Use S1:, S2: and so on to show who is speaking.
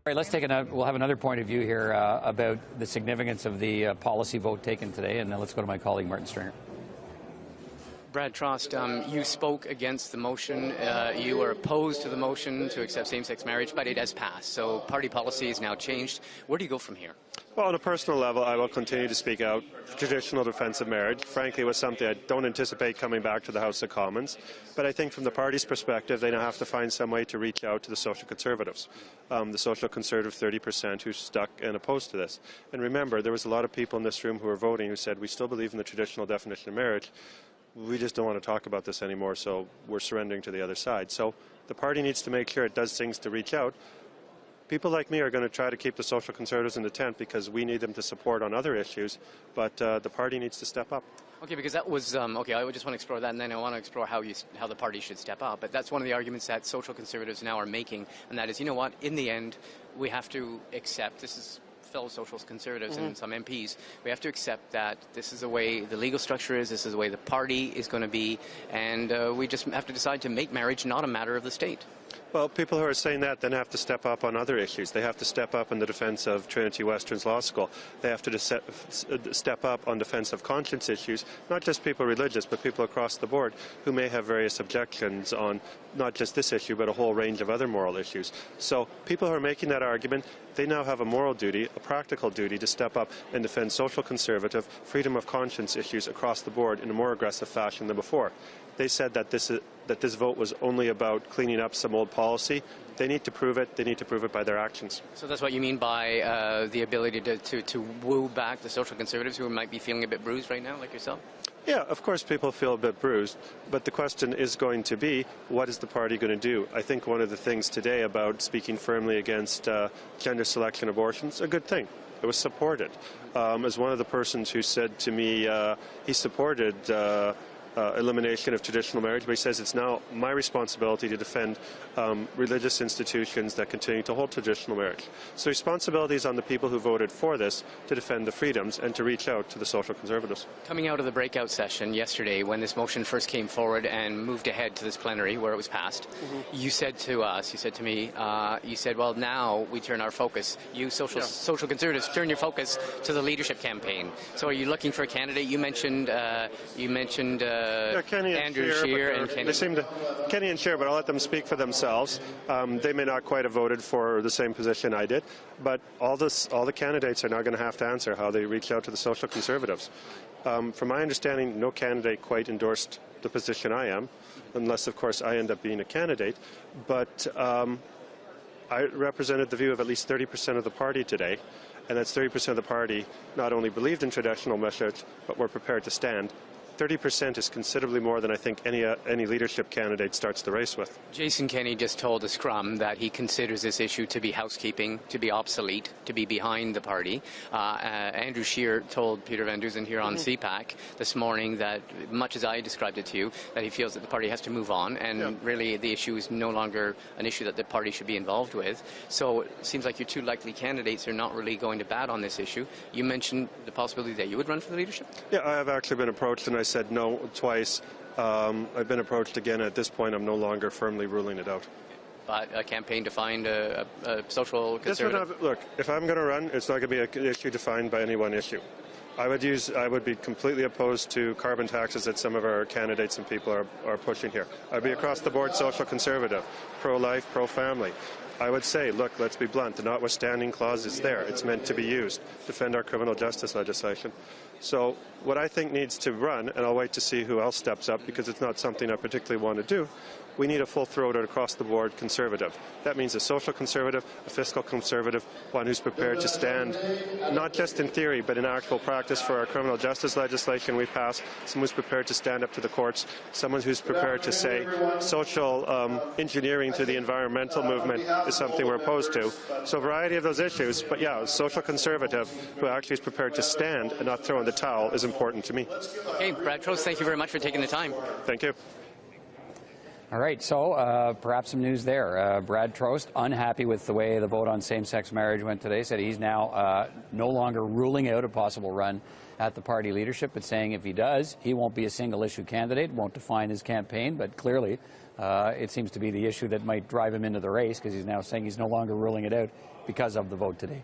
S1: All right, we'll have another point of view here about the significance of the policy vote taken today, and let's go to my colleague Martin Stringer.
S2: Brad Trost, you spoke against the motion. You were opposed to the motion to accept same-sex marriage, but it has passed. So party policy is now changed. Where do you go from here?
S3: Well, on a personal level, I will continue to speak out for traditional defence of marriage. Frankly, it was something I don't anticipate coming back to the House of Commons. But I think from the party's perspective, they now have to find some way to reach out to the Social Conservatives, the Social Conservative 30% who stuck and opposed to this. And remember, there was a lot of people in this room who were voting who said, we still believe in the traditional definition of marriage. We just don't want to talk about this anymore, so we're surrendering to the other side. So the party needs to make sure it does things to reach out. People like me are going to try to keep the Social Conservatives in the tent because we need them to support on other issues, but the party needs to step up.
S2: Okay, because that was, okay, I just want to explore that, and then I want to explore how the party should step up. But that's one of the arguments that Social Conservatives now are making, and that is, you know what, in the end, we have to accept, this is fellow Social Conservatives and some MPs, we have to accept that this is the way the legal structure is, this is the way the party is going to be, and we just have to decide to make marriage not a matter of the state.
S3: Well, people who are saying that then have to step up on other issues. They have to step up in the defence of Trinity Western's law school. They have to step up on defence of conscience issues, not just people religious, but people across the board who may have various objections on not just this issue, but a whole range of other moral issues. So people who are making that argument, they now have a moral duty, a practical duty to step up and defend social conservative, freedom of conscience issues across the board in a more aggressive fashion than before. They said that this vote was only about cleaning up some old policy. They need to prove it. They need to prove it by their actions.
S2: So that's what you mean by the ability to woo back the Social Conservatives who might be feeling a bit bruised right now, like yourself?
S3: Yeah, of course people feel a bit bruised, but the question is going to be, what is the party going to do? I think one of the things today about speaking firmly against gender selection abortions, a good thing. It was supported. As one of the persons who said to me he supported elimination of traditional marriage, but he says it's now my responsibility to defend religious institutions that continue to hold traditional marriage. So responsibility is on the people who voted for this to defend the freedoms and to reach out to the Social Conservatives.
S2: Coming out of the breakout session yesterday when this motion first came forward and moved ahead to this plenary where it was passed, you said to us, you said to me, you said, well, now we turn our focus, you Social Conservatives turn your focus to the leadership campaign. So are you looking for a candidate? You mentioned
S3: Kenny
S2: Andrew Scheer and Kenny.
S3: They seem to Kenny and Scheer, but I'll let them speak for themselves. They may not quite have voted for the same position I did, but all the candidates are now going to have to answer how they reach out to the Social Conservatives. From my understanding, no candidate quite endorsed the position I am, unless, of course, I end up being a candidate. But I represented the view of at least 30% of the party today, and that's 30% of the party not only believed in traditional marriage, but were prepared to stand. 30% is considerably more than I think any leadership candidate starts the race with.
S2: Jason Kenney just told the Scrum that he considers this issue to be housekeeping, to be obsolete, to be behind the party. Andrew Scheer told Peter Van Dusen here on CPAC this morning that, much as I described it to you, that he feels that the party has to move on, and really the issue is no longer an issue that the party should be involved with. So it seems like your two likely candidates are not really going to bat on this issue. You mentioned the possibility that you would run for the leadership?
S3: Yeah, I have actually been approached, and I said no twice. I've been approached again. At this point, I'm no longer firmly ruling it out.
S2: But a campaign to find a social conservative?
S3: Look, if I'm going to run, it's not going to be an issue defined by any one issue. I would be completely opposed to carbon taxes that some of our candidates and people are pushing here. I'd be across the board social conservative, pro-life, pro-family. I would say, look, let's be blunt, the notwithstanding clause is there. It's meant to be used. Defend our criminal justice legislation. So what I think needs to run, and I'll wait to see who else steps up because it's not something I particularly want to do, we need a full-throated, across-the-board conservative. That means a social conservative, a fiscal conservative, one who's prepared to stand, not just in theory, but in actual practice for our criminal justice legislation we pass, someone who's prepared to stand up to the courts, someone who's prepared to say social engineering to the environmental movement is something we're opposed to. So a variety of those issues, but yeah, a social conservative who actually is prepared to stand and not throw in the towel is important to me.
S2: Okay, Brad Trost, thank you very much for taking the time.
S3: Thank you.
S1: All right, so perhaps some news there. Brad Trost, unhappy with the way the vote on same-sex marriage went today, said he's now no longer ruling out a possible run at the party leadership, but saying if he does, he won't be a single-issue candidate, won't define his campaign, but clearly it seems to be the issue that might drive him into the race, because he's now saying he's no longer ruling it out because of the vote today.